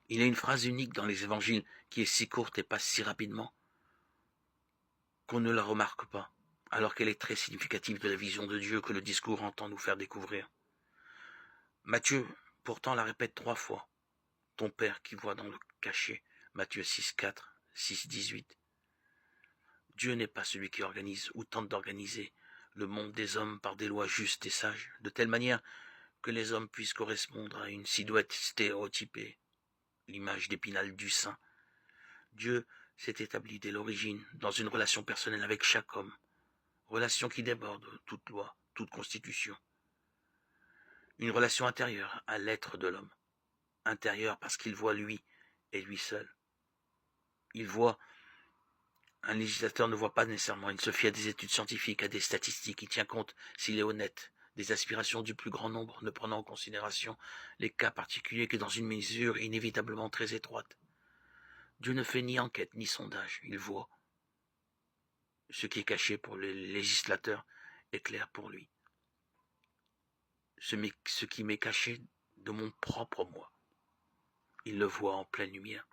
Il y a une phrase unique dans les évangiles qui est si courte et passe si rapidement qu'on ne la remarque pas, alors qu'elle est très significative de la vision de Dieu que le discours entend nous faire découvrir. Matthieu, pourtant, la répète 3 fois. Ton Père qui voit dans le cachet. Matthieu 6, 4, 6, 18. Dieu n'est pas celui qui organise ou tente d'organiser le monde des hommes par des lois justes et sages, de telle manière que les hommes puissent correspondre à une silhouette stéréotypée, l'image d'Épinal du saint. Dieu s'est établi dès l'origine dans une relation personnelle avec chaque homme, relation qui déborde toute loi, toute constitution. Une relation intérieure à l'être de l'homme, intérieure parce qu'il voit lui et lui seul. Il voit, un législateur ne voit pas nécessairement, il se fie à des études scientifiques, à des statistiques, il tient compte, s'il est honnête, des aspirations du plus grand nombre, ne prenant en considération les cas particuliers que dans une mesure inévitablement très étroite. Dieu ne fait ni enquête ni sondage, il voit. Ce qui est caché pour le législateur est clair pour lui. Ce qui m'est caché de mon propre moi, il le voit en pleine lumière.